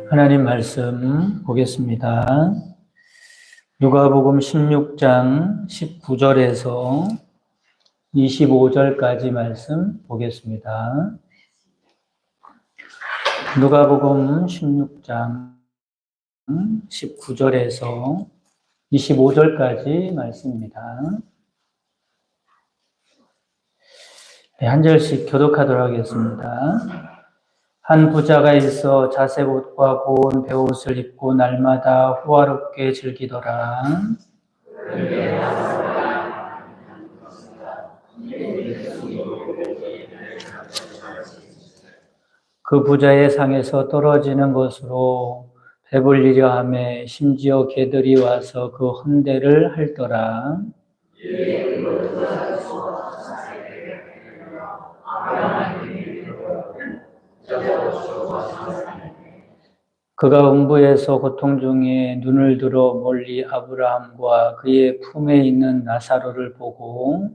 하나님 말씀 보겠습니다. 누가복음 16장 19절에서 25절까지 말씀 보겠습니다. 누가복음 16장 19절에서 25절까지 말씀입니다. 한 절씩 교독하도록 하겠습니다. 한 부자가 있어 자색옷과 고운 베옷을 입고 날마다 호화롭게 즐기더라. 그 부자의 상에서 떨어지는 것으로 배불리려 하며 심지어 개들이 와서 그 헌대를 핥더라. 그가 음부에서 고통 중에 눈을 들어 멀리 아브라함과 그의 품에 있는 나사로를 보고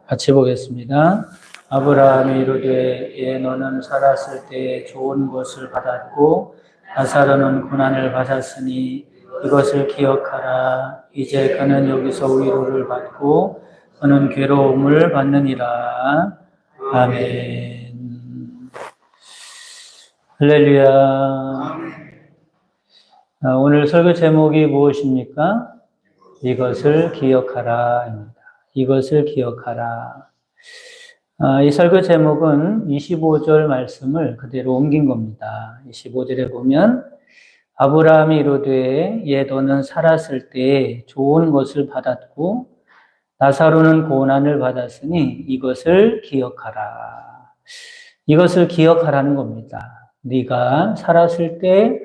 같이 보겠습니다. 아브라함이 이르되 예 너는 살았을 때 좋은 것을 받았고 나사로는 고난을 받았으니 이것을 기억하라. 이제 그는 여기서 위로를 받고 그는 괴로움을 받느니라. 아멘. 할렐루야. 오늘 설교 제목이 무엇입니까? 이것을 기억하라입니다. 이것을 기억하라. 이 설교 제목은 25절 말씀을 그대로 옮긴 겁니다. 25절에 보면 아브라함이 이르되 예 너는 살았을 때 좋은 것을 받았고 나사로는 고난을 받았으니 이것을 기억하라. 이것을 기억하라는 겁니다. 네가 살았을 때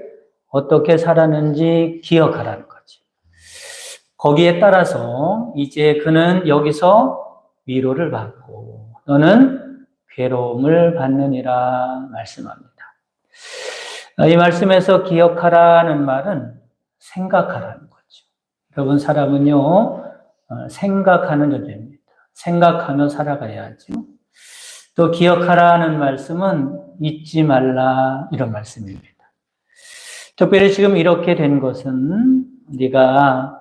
어떻게 살았는지 기억하라는 거지. 거기에 따라서 이제 그는 여기서 위로를 받고 너는 괴로움을 받느니라 말씀합니다. 이 말씀에서 기억하라는 말은 생각하라는 거죠. 여러분 사람은요 생각하는 존재입니다. 생각하며 살아가야죠. 또 기억하라는 말씀은 잊지 말라 이런 말씀입니다. 특별히 지금 이렇게 된 것은 네가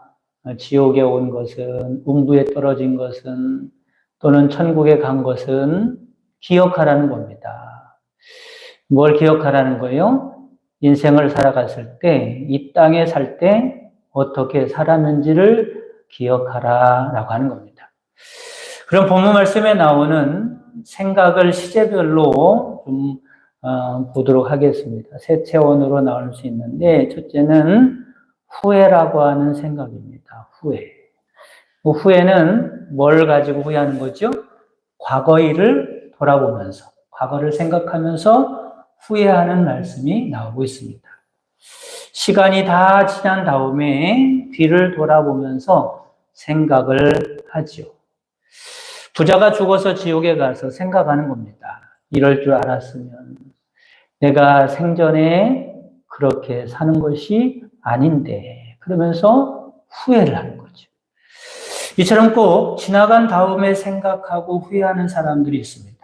지옥에 온 것은 음부에 떨어진 것은 또는 천국에 간 것은 기억하라는 겁니다. 뭘 기억하라는 거예요? 인생을 살아갔을 때, 이 땅에 살 때 어떻게 살았는지를 기억하라라고 하는 겁니다. 그럼 본문 말씀에 나오는 생각을 시제별로 좀 보도록 하겠습니다. 세 차원으로 나올 수 있는데 첫째는 후회라고 하는 생각입니다. 후회. 후회는 뭘 가지고 후회하는 거죠? 과거 일을 돌아보면서, 과거를 생각하면서 후회하는 말씀이 나오고 있습니다. 시간이 다 지난 다음에 뒤를 돌아보면서 생각을 하죠. 부자가 죽어서 지옥에 가서 생각하는 겁니다. 이럴 줄 알았으면 내가 생전에 그렇게 사는 것이 아닌데 그러면서 후회를 하는 거죠. 이처럼 꼭 지나간 다음에 생각하고 후회하는 사람들이 있습니다.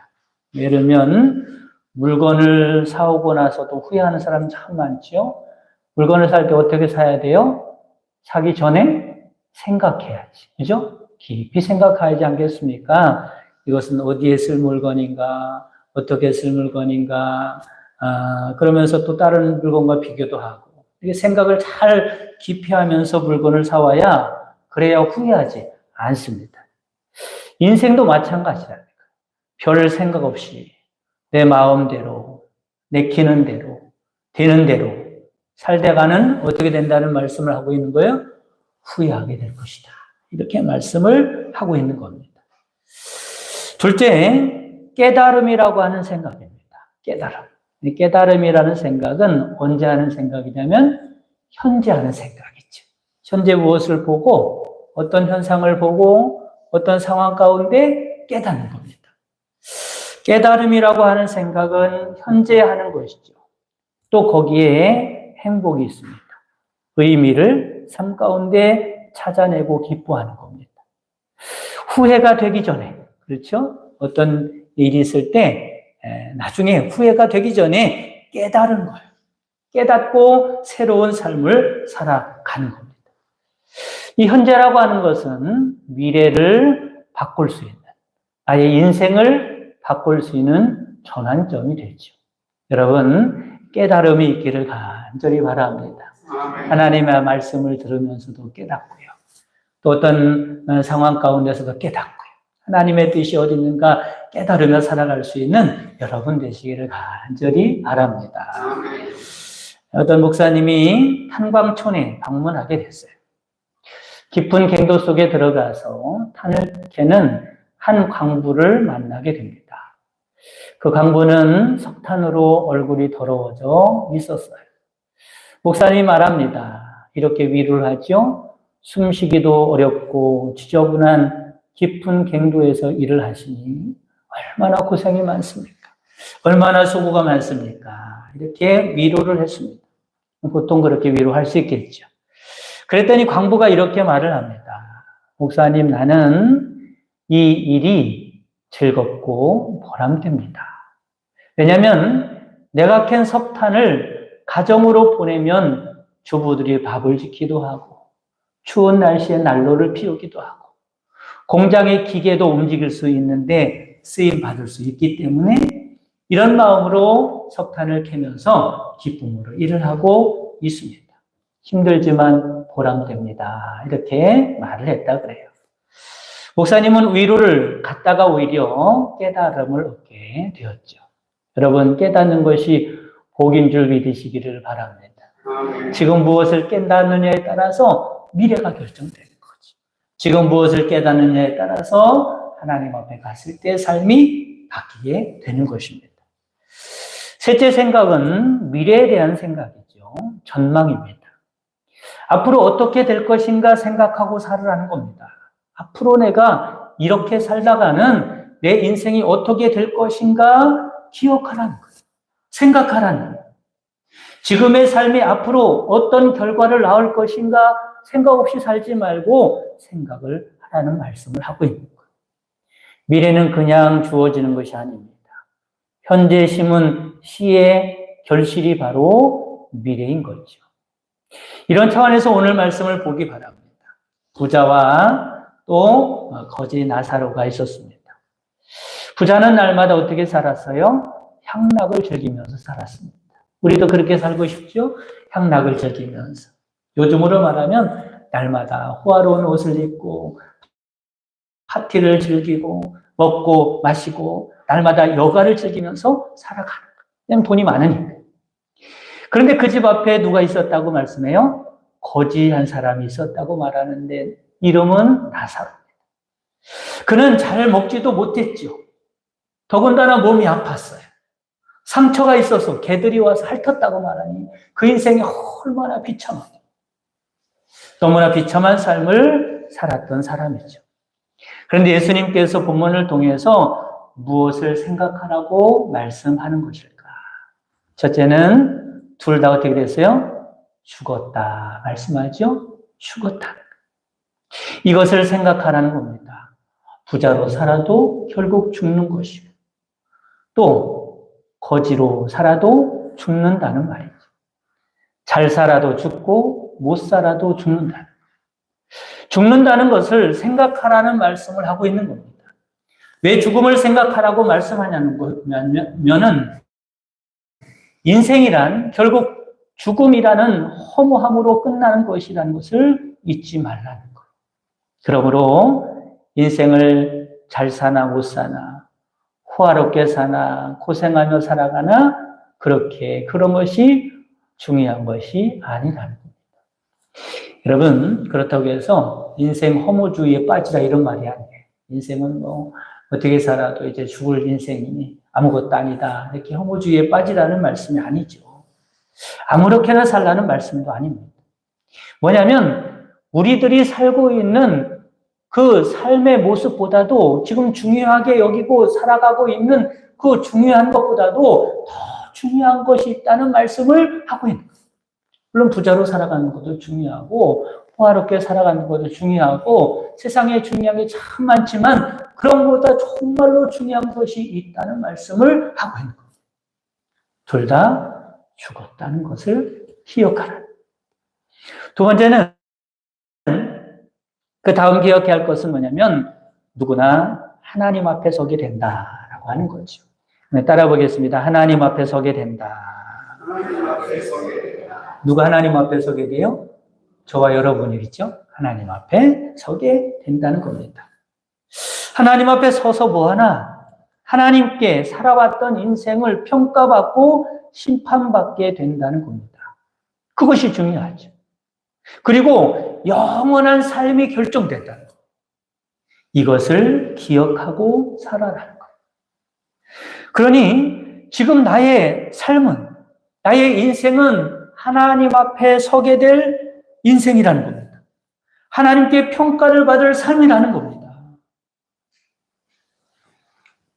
예를 들면 물건을 사오고 나서도 후회하는 사람 참 많죠. 물건을 살 때 어떻게 사야 돼요? 사기 전에 생각해야지. 그죠? 깊이 생각하지 않겠습니까? 이것은 어디에 쓸 물건인가? 어떻게 쓸 물건인가? 그러면서 또 다른 물건과 비교도 하고. 이게 생각을 잘 깊이 하면서 물건을 사와야 그래야 후회하지 않습니다. 인생도 마찬가지랍니다. 별 생각 없이 내 마음대로, 내키는 대로, 되는 대로 살다가는 어떻게 된다는 말씀을 하고 있는 거예요? 후회하게 될 것이다. 이렇게 말씀을 하고 있는 겁니다. 둘째, 깨달음이라고 하는 생각입니다. 깨달음. 깨달음이라는 생각은 언제 하는 생각이냐면 현재 하는 생각이죠. 현재 무엇을 보고 어떤 현상을 보고 어떤 상황 가운데 깨닫는 겁니다. 깨달음이라고 하는 생각은 현재 하는 것이죠. 또 거기에 행복이 있습니다. 의미를 삶 가운데 찾아내고 기뻐하는 겁니다. 후회가 되기 전에, 그렇죠? 어떤 일이 있을 때 나중에 후회가 되기 전에 깨달은 거예요. 깨닫고 새로운 삶을 살아가는 겁니다. 이 현재라고 하는 것은 미래를 바꿀 수 있는, 아예 인생을 바꿀 수 있는 전환점이 되죠. 여러분, 깨달음이 있기를 간절히 바랍니다. 하나님의 말씀을 들으면서도 깨닫고요. 또 어떤 상황 가운데서도 깨닫고요. 하나님의 뜻이 어디 있는가 깨달으며 살아갈 수 있는 여러분 되시기를 간절히 바랍니다. 어떤 목사님이 탄광촌에 방문하게 됐어요. 깊은 갱도 속에 들어가서 탄을 캐는 한 광부를 만나게 됩니다. 그 광부는 석탄으로 얼굴이 더러워져 있었어요. 목사님이 말합니다. 이렇게 위로를 하죠. 숨쉬기도 어렵고 지저분한 깊은 갱도에서 일을 하시니 얼마나 고생이 많습니까? 얼마나 수고가 많습니까? 이렇게 위로를 했습니다. 보통 그렇게 위로할 수 있겠죠. 그랬더니 광부가 이렇게 말을 합니다. 목사님, 나는 이 일이 즐겁고 보람됩니다. 왜냐하면 내가 캔 석탄을 가정으로 보내면 주부들이 밥을 짓기도 하고 추운 날씨에 난로를 피우기도 하고 공장의 기계도 움직일 수 있는데 쓰임 받을 수 있기 때문에 이런 마음으로 석탄을 캐면서 기쁨으로 일을 하고 있습니다. 힘들지만 보람됩니다. 이렇게 말을 했다 그래요. 목사님은 위로를 갖다가 오히려 깨달음을 얻게 되었죠. 여러분, 깨닫는 것이 복인 줄 믿으시기를 바랍니다. 지금 무엇을 깨닫느냐에 따라서 미래가 결정되는 거지. 지금 무엇을 깨닫느냐에 따라서 하나님 앞에 갔을 때 삶이 바뀌게 되는 것입니다. 셋째 생각은 미래에 대한 생각이죠. 전망입니다. 앞으로 어떻게 될 것인가 생각하고 살으라는 겁니다. 앞으로 내가 이렇게 살다가는 내 인생이 어떻게 될 것인가 기억하라는 거예요. 생각하라는 거예요. 지금의 삶이 앞으로 어떤 결과를 낳을 것인가 생각 없이 살지 말고 생각을 하라는 말씀을 하고 있는 거예요. 미래는 그냥 주어지는 것이 아닙니다. 현재 심은 씨의 결실이 바로 미래인 거죠. 이런 차원에서 오늘 말씀을 보기 바랍니다. 부자와 또 거지 나사로가 있었습니다. 부자는 날마다 어떻게 살았어요? 향락을 즐기면서 살았습니다. 우리도 그렇게 살고 싶죠? 향락을 즐기면서. 요즘으로 말하면 날마다 호화로운 옷을 입고 파티를 즐기고 먹고 마시고 날마다 여가를 즐기면서 살아가는 거예요. 그냥 돈이 많으니까. 그런데 그 집 앞에 누가 있었다고 말씀해요? 거지 한 사람이 있었다고 말하는데 이름은 나사로입니다. 그는 잘 먹지도 못했죠. 더군다나 몸이 아팠어요. 상처가 있어서 개들이 와서 핥았다고 말하니 그 인생이 얼마나 비참하게 너무나 비참한 삶을 살았던 사람이죠. 그런데 예수님께서 본문을 통해서 무엇을 생각하라고 말씀하는 것일까? 첫째는 둘 다 어떻게 됐어요? 죽었다 말씀하죠? 죽었다. 이것을 생각하라는 겁니다. 부자로 살아도 결국 죽는 것이고 또 거지로 살아도 죽는다는 말이죠. 잘 살아도 죽고 못 살아도 죽는다. 죽는다는 것을 생각하라는 말씀을 하고 있는 겁니다. 왜 죽음을 생각하라고 말씀하냐는 거면은 인생이란 결국 죽음이라는 허무함으로 끝나는 것이라는 것을 잊지 말라는 거예요. 그러므로 인생을 잘 사나 못 사나 호화롭게 사나 고생하며 살아가나 그렇게 그런 것이 중요한 것이 아니라는 겁니다. 여러분, 그렇다고 해서 인생 허무주의에 빠지라 이런 말이 아니에요. 인생은 뭐 어떻게 살아도 이제 죽을 인생이니 아무것도 아니다. 이렇게 허무주의에 빠지라는 말씀이 아니죠. 아무렇게나 살라는 말씀도 아닙니다. 뭐냐면 우리들이 살고 있는 그 삶의 모습보다도 지금 중요하게 여기고 살아가고 있는 그 중요한 것보다도 더 중요한 것이 있다는 말씀을 하고 있는 거예요. 물론 부자로 살아가는 것도 중요하고 호화롭게 살아가는 것도 중요하고 세상에 중요한 게 참 많지만 그런 것보다 정말로 중요한 것이 있다는 말씀을 하고 있는 겁니다. 둘 다 죽었다는 것을 기억하라. 두 번째는 그 다음 기억해야 할 것은 뭐냐면 누구나 하나님 앞에 서게 된다라고 하는 거죠. 따라 보겠습니다. 하나님 앞에 서게 된다. 하나님 앞에 서게 된다. 누가 하나님 앞에 서게 돼요? 저와 여러분이겠죠? 하나님 앞에 서게 된다는 겁니다. 하나님 앞에 서서 뭐하나? 하나님께 살아왔던 인생을 평가받고 심판받게 된다는 겁니다. 그것이 중요하죠. 그리고 영원한 삶이 결정된다는 것. 이것을 기억하고 살아라는 것. 그러니 지금 나의 삶은, 나의 인생은 하나님 앞에 서게 될 인생이라는 겁니다. 하나님께 평가를 받을 삶이라는 겁니다.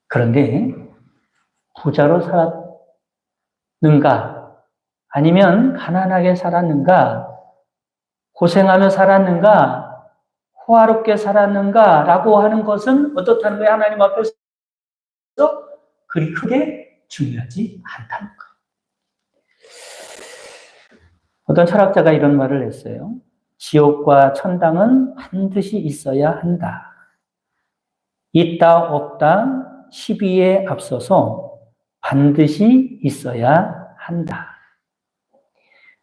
그런데 부자로 살았는가? 아니면 가난하게 살았는가? 고생하며 살았는가? 호화롭게 살았는가? 라고 하는 것은 어떻다는 거예요? 하나님 앞에서 그리 크게 중요하지 않다는 거예요. 어떤 철학자가 이런 말을 했어요. 지옥과 천당은 반드시 있어야 한다. 있다 없다 시비에 앞서서 반드시 있어야 한다.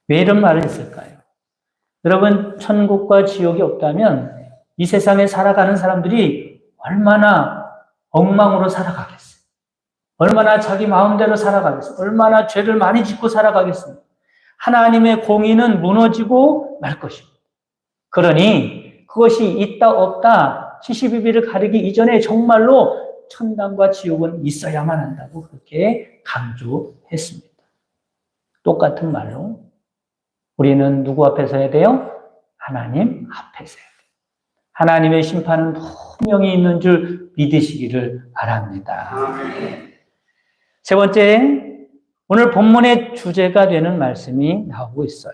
왜 이런 말을 했을까요? 여러분, 천국과 지옥이 없다면 이 세상에 살아가는 사람들이 얼마나 엉망으로 살아가겠어요? 얼마나 자기 마음대로 살아가겠어요? 얼마나 죄를 많이 짓고 살아가겠습니까? 하나님의 공의는 무너지고 말 것입니다. 그러니 그것이 있다 없다 시시비비를 가리기 이전에 정말로 천당과 지옥은 있어야만 한다고 그렇게 강조했습니다. 똑같은 말로 우리는 누구 앞에 서야 돼요? 하나님 앞에 서야 돼요. 하나님의 심판은 분명히 있는 줄 믿으시기를 바랍니다. 세 번째, 오늘 본문의 주제가 되는 말씀이 나오고 있어요.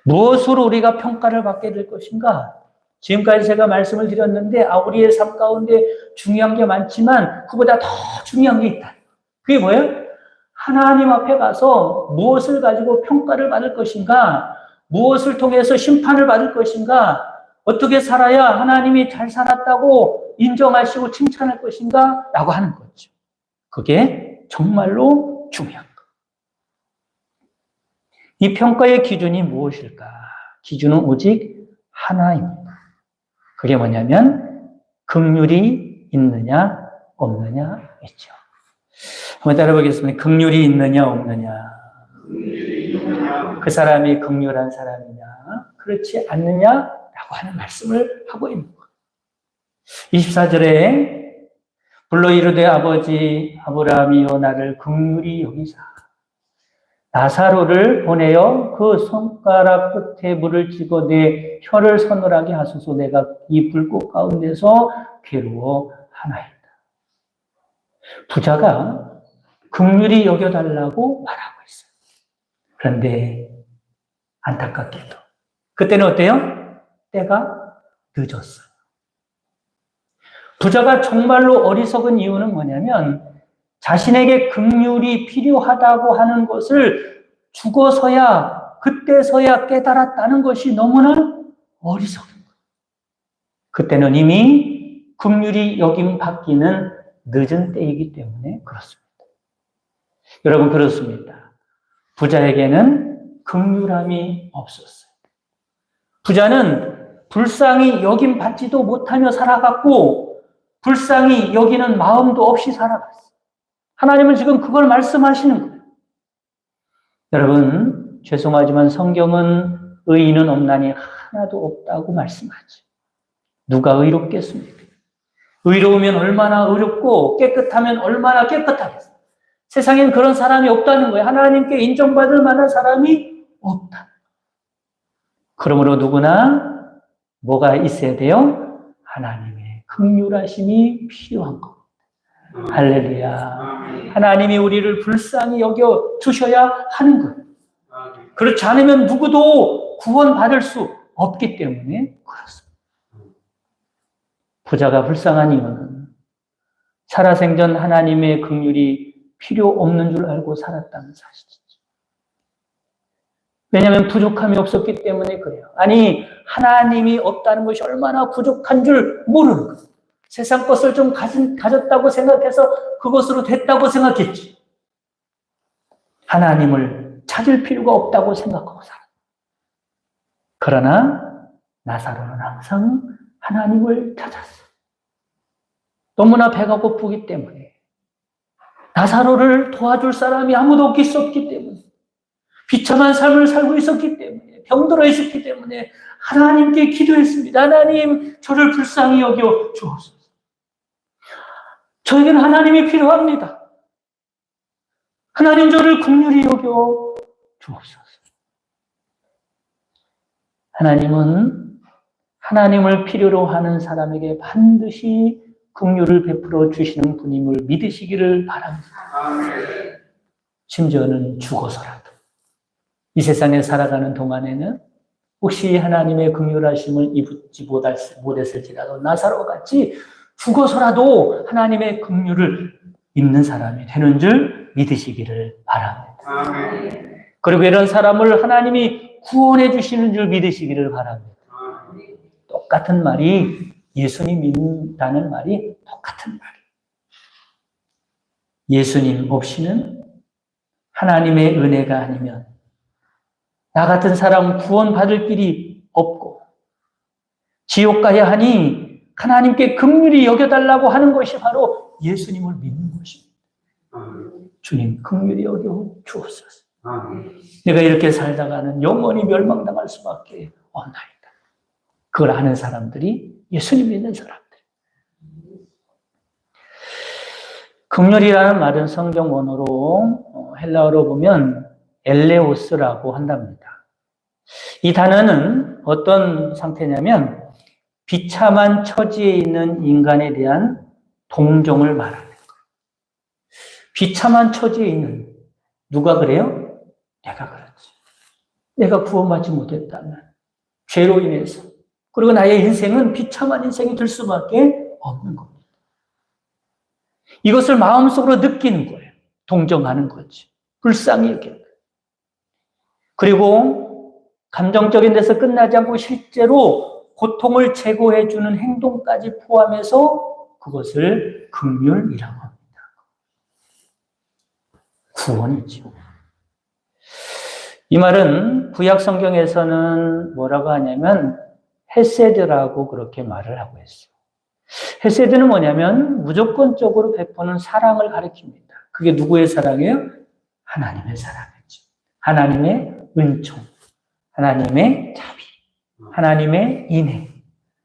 무엇으로 우리가 평가를 받게 될 것인가? 지금까지 제가 말씀을 드렸는데 우리의 삶 가운데 중요한 게 많지만 그보다 더 중요한 게 있다. 그게 뭐예요? 하나님 앞에 가서 무엇을 가지고 평가를 받을 것인가? 무엇을 통해서 심판을 받을 것인가? 어떻게 살아야 하나님이 잘 살았다고 인정하시고 칭찬할 것인가? 라고 하는 거죠. 그게 정말로 중요한 거. 이 평가의 기준이 무엇일까? 기준은 오직 하나입니다. 그게 뭐냐면 긍휼이 있느냐 없느냐 있죠. 한번 따라보겠습니다. 긍휼이 있느냐 없느냐. 그 사람이 긍휼한 사람이냐 그렇지 않느냐라고 하는 말씀을 하고 있는 거예요. 24절에 불러 이르되 아버지 아브라함이여 나를 긍휼히 여기사 나사로를 보내어 그 손가락 끝에 물을 찍어 내 혀를 서늘하게 하소서. 내가 이 불꽃 가운데서 괴로워하나이다. 부자가 긍휼히 여겨달라고 말하고 있어요. 그런데 안타깝게도 그때는 어때요? 때가 늦었어요. 부자가 정말로 어리석은 이유는 뭐냐면 자신에게 긍휼이 필요하다고 하는 것을 죽어서야 그때서야 깨달았다는 것이 너무나 어리석은 거예요. 그때는 이미 긍휼이 여김 받기는 늦은 때이기 때문에 그렇습니다. 여러분 그렇습니다. 부자에게는 긍휼함이 없었어요. 부자는 불쌍히 여김 받지도 못하며 살아갔고 불쌍히 여기는 마음도 없이 살아갔어요. 하나님은 지금 그걸 말씀하시는 거예요. 여러분 죄송하지만 성경은 의인은 없나니 하나도 없다고 말씀하죠. 누가 의롭겠습니까? 의로우면 얼마나 의롭고 깨끗하면 얼마나 깨끗하겠어요. 세상엔 그런 사람이 없다는 거예요. 하나님께 인정받을 만한 사람이 없다. 그러므로 누구나 뭐가 있어야 돼요? 하나님의 긍휼하심이 필요한 겁니다. 할렐루야. 하나님이 우리를 불쌍히 여겨 주셔야 하는 거예요. 그렇지 않으면 누구도 구원받을 수 없기 때문에 그렇습니다. 부자가 불쌍한 이유는 살아생전 하나님의 긍휼이 필요 없는 줄 알고 살았다는 사실이죠. 왜냐하면 부족함이 없었기 때문에 그래요. 아니, 하나님이 없다는 것이 얼마나 부족한 줄 모르는 거예요. 세상 것을 좀 가졌다고 생각해서 그것으로 됐다고 생각했지. 하나님을 찾을 필요가 없다고 생각하고 살아요. 그러나 나사로는 항상 하나님을 찾았어요. 너무나 배가 고프기 때문에, 나사로를 도와줄 사람이 아무도 없기 때문에, 비참한 삶을 살고 있었기 때문에, 병들어 있었기 때문에 하나님께 기도했습니다. 하나님, 저를 불쌍히 여겨 주옵소서. 저에게는 하나님이 필요합니다. 하나님, 저를 긍휼히 여겨 주옵소서. 하나님은 하나님을 필요로 하는 사람에게 반드시 긍휼을 베풀어 주시는 분임을 믿으시기를 바랍니다. 심지어는 죽어서라도 이 세상에 살아가는 동안에는 혹시 하나님의 긍휼하심을 입지 못했을지라도 나사로와 같이 죽어서라도 하나님의 긍휼을 입는 사람이 되는 줄 믿으시기를 바랍니다. 그리고 이런 사람을 하나님이 구원해 주시는 줄 믿으시기를 바랍니다. 똑같은 말이, 예수님 믿는다는 말이 똑같은 말이에요. 예수님 없이는, 하나님의 은혜가 아니면 나 같은 사람 구원받을 길이 없고, 지옥 가야 하니 하나님께 긍휼히 여겨달라고 하는 것이 바로 예수님을 믿는 것입니다. 주님, 긍휼히 여겨 주옵소서. 내가 이렇게 살다가는 영원히 멸망당할 수밖에 없나이다. 그걸 아는 사람들이 예수님 믿는 사람들. 긍휼이라는 말은 성경 원어로 헬라어로 보면 엘레오스라고 한답니다. 이 단어는 어떤 상태냐면 비참한 처지에 있는 인간에 대한 동정을 말하는 거예요. 비참한 처지에 있는, 누가 그래요? 내가 그렇지. 내가 구원받지 못했다면, 죄로 인해서, 그리고 나의 인생은 비참한 인생이 될 수밖에 없는 겁니다. 이것을 마음속으로 느끼는 거예요. 동정하는 거지. 불쌍히 여기는 거예요. 그리고 감정적인 데서 끝나지 않고 실제로 고통을 제거해주는 행동까지 포함해서 그것을 긍휼이라고 합니다. 구원이죠. 이 말은 구약 성경에서는 뭐라고 하냐면 헤세드라고 그렇게 말을 하고 있어요. 헤세드는 뭐냐면 무조건적으로 베푸는 사랑을 가리킵니다. 그게 누구의 사랑이에요? 하나님의 사랑이죠. 하나님의 은총, 하나님의 자비, 하나님의 인애,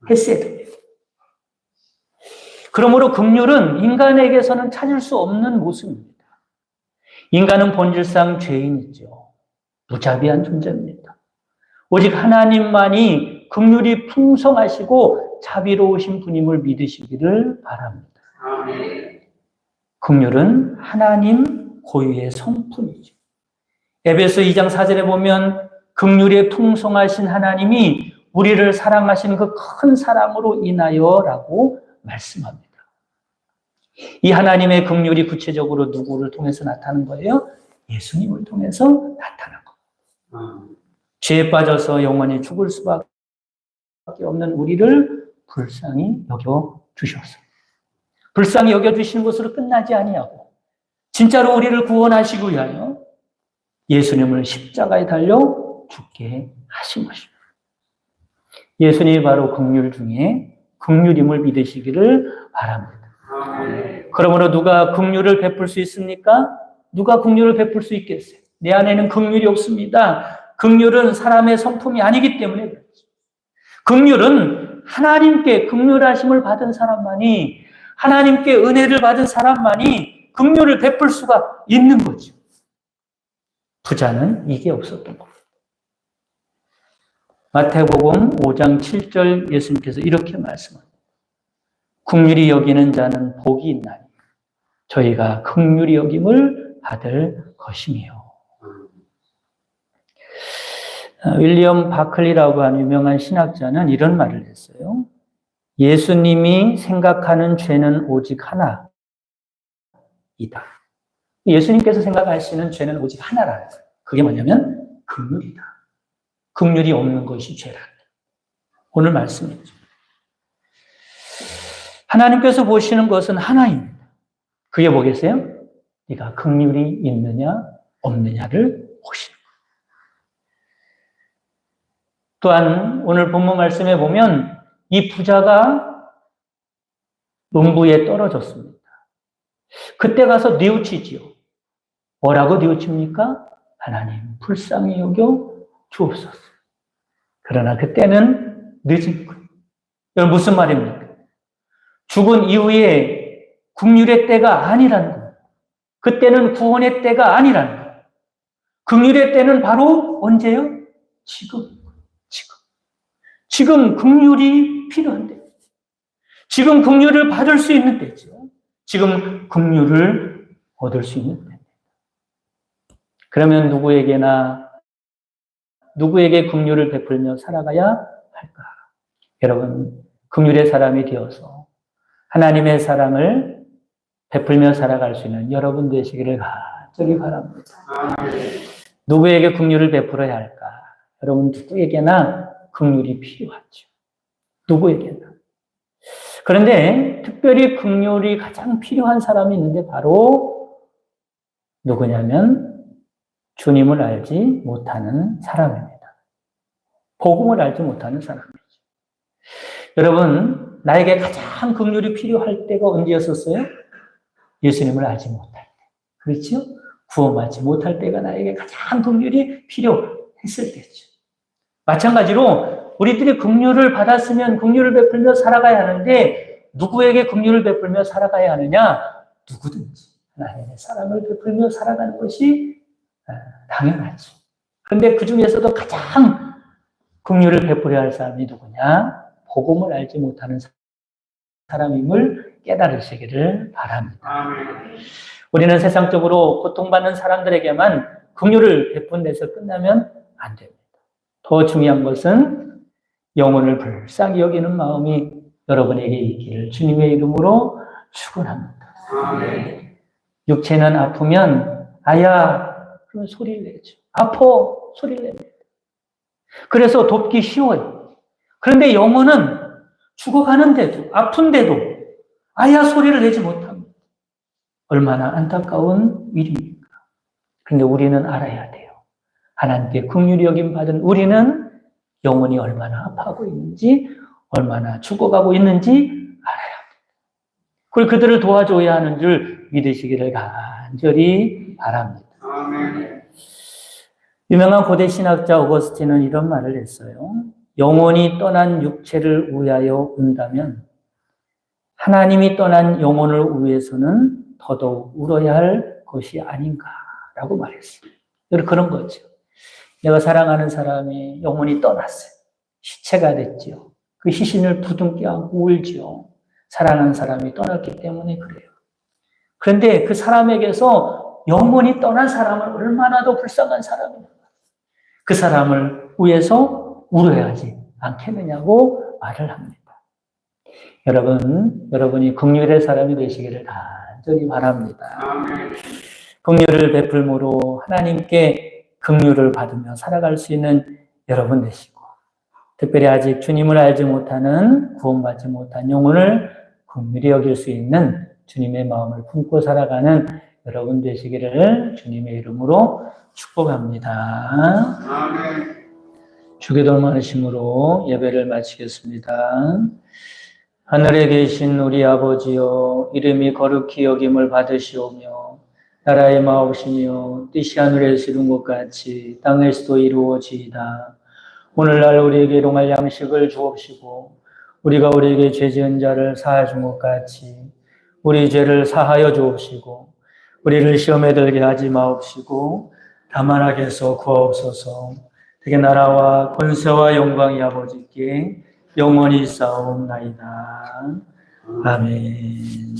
헤세드입니다. 그러므로 긍휼은 인간에게서는 찾을 수 없는 모습입니다. 인간은 본질상 죄인이죠. 무자비한 존재입니다. 오직 하나님만이 긍휼이 풍성하시고 자비로우신 분임을 믿으시기를 바랍니다. 긍휼은 하나님 고유의 성품이죠. 에베소 2장 4절에 보면 긍휼의 풍성하신 하나님이 우리를 사랑하신 그 큰 사랑으로 인하여라고 말씀합니다. 이 하나님의 긍휼이 구체적으로 누구를 통해서 나타나는 거예요? 예수님을 통해서 나타난 겁니다. 죄에 빠져서 영원히 죽을 수밖에 없는 우리를 불쌍히 여겨주셨어요. 불쌍히 여겨주시는 것으로 끝나지 아니하고 진짜로 우리를 구원하시기 위하여 예수님을 십자가에 달려 죽게 하신 것입니다. 예수님이 바로 긍휼 중에 긍휼임을 믿으시기를 바랍니다. 그러므로 누가 긍휼을 베풀 수 있습니까? 누가 긍휼을 베풀 수 있겠어요? 내 안에는 긍휼이 없습니다. 긍휼은 사람의 성품이 아니기 때문에 그렇죠. 긍휼은 하나님께 긍휼하심을 받은 사람만이, 하나님께 은혜를 받은 사람만이 긍휼을 베풀 수가 있는 거죠. 부자는 이게 없었던 겁니다. 마태복음 5장 7절 예수님께서 이렇게 말씀합니다. 긍휼히 여기는 자는 복이 있나니 저희가 긍휼히 여김을 받을 것이며. 윌리엄 바클리라고 하는 유명한 신학자는 이런 말을 했어요. 예수님이 생각하는 죄는 오직 하나이다. 예수님께서 생각하시는 죄는 오직 하나라는 거예요. 그게 뭐냐면 긍휼이다. 긍휼이 없는 것이 죄다. 오늘 말씀이죠. 하나님께서 보시는 것은 하나입니다. 그게 뭐겠어요? 네가 긍휼이 있느냐 없느냐를 보시는 거예요. 또한 오늘 본문 말씀에 보면 이 부자가 농부에 떨어졌습니다. 그때 가서 뉘우치지요. 뭐라고 뉘우칩니까? 하나님 불쌍히 여겨 주옵소서. 그러나 그때는 늦은 거예요. 여러분 무슨 말입니까? 죽은 이후에 긍휼의 때가 아니라는 거예요. 그때는 구원의 때가 아니라는 거예요. 긍휼의 때는 바로 언제요? 지금 긍휼이 필요한데, 지금 긍휼을 받을 수 있는 때죠. 지금 긍휼을 얻을 수 있는 때입니다. 그러면 누구에게 긍휼을 베풀며 살아가야 할까? 여러분, 긍휼의 사람이 되어서 하나님의 사랑을 베풀며 살아갈 수 있는 여러분 되시기를 간절히 바랍니다. 누구에게 긍휼을 베풀어야 할까? 여러분, 누구에게나 긍휼이 필요하죠. 누구에게나. 그런데 특별히 긍휼이 가장 필요한 사람이 있는데 바로 누구냐면 주님을 알지 못하는 사람입니다. 복음을 알지 못하는 사람이죠. 여러분, 나에게 가장 긍휼이 필요할 때가 언제였었어요? 예수님을 알지 못할 때. 그렇죠? 구원받지 못할 때가 나에게 가장 긍휼이 필요했을 때죠. 마찬가지로 우리들이 긍휼을 받았으면 긍휼을 베풀며 살아가야 하는데 누구에게 긍휼을 베풀며 살아가야 하느냐? 누구든지 하나님의 사랑을 베풀며 살아가는 것이 당연하지. 그런데 그 중에서도 가장 긍휼을 베풀어야 할 사람이 누구냐? 복음을 알지 못하는 사람임을 깨달으시기를 바랍니다. 아멘. 우리는 세상적으로 고통받는 사람들에게만 긍휼을 베푼데서 끝나면 안 됩니다. 더 중요한 것은 영혼을 불쌍히 여기는 마음이 여러분에게 있기를 주님의 이름으로 축원합니다. 아멘. 육체는 아프면 아야 그러면 소리를 내죠. 아파 소리를 냅니다. 그래서 돕기 쉬워요. 그런데 영혼은 죽어가는데도 아픈데도 아야 소리를 내지 못합니다. 얼마나 안타까운 일입니까? 그런데 우리는 알아야 돼요. 하나님께 긍휼히 여김 받은 우리는 영혼이 얼마나 아파하고 있는지, 얼마나 죽어가고 있는지 알아야 합니다. 그리고 그들을 도와줘야 하는 줄 믿으시기를 간절히 바랍니다. 아멘. 유명한 고대 신학자 오거스틴은 이런 말을 했어요. 영혼이 떠난 육체를 위하여 운다면 하나님이 떠난 영혼을 위해서는 더더욱 울어야 할 것이 아닌가라고 말했어요. 그런 거죠. 내가 사랑하는 사람이 영혼이 떠났어요. 시체가 됐죠. 그 시신을 부둥켜 안고 울죠. 사랑하는 사람이 떠났기 때문에 그래요. 그런데 그 사람에게서 영혼이 떠난 사람은 얼마나 더 불쌍한 사람인가. 그 사람을 위해서 울어야 하지 않겠느냐고 말을 합니다. 여러분이 긍휼의 사람이 되시기를 간절히 바랍니다. 아멘. 긍휼을 베풀므로 하나님께 긍휼을 받으며 살아갈 수 있는 여러분 되시고, 특별히 아직 주님을 알지 못하는 구원받지 못한 영혼을 긍휼히 여길 수 있는 주님의 마음을 품고 살아가는 여러분 되시기를 주님의 이름으로 축복합니다. 아멘. 주기도 많으심으로 예배를 마치겠습니다. 하늘에 계신 우리 아버지여, 이름이 거룩히 여김을 받으시오며 나라의 마옵시며 뜻이 하늘에서 이룬 것 같이 땅에서도 이루어지이다. 오늘날 우리에게 일용할 양식을 주옵시고 우리가 우리에게 죄 지은 자를 사하여 준 것 같이 우리 죄를 사하여 주옵시고 우리를 시험에 들게 하지 마옵시고 다만 악에서 구하옵소서. 되게 나라와 권세와 영광이 아버지께 영원히 쌓옵나이다. 아멘.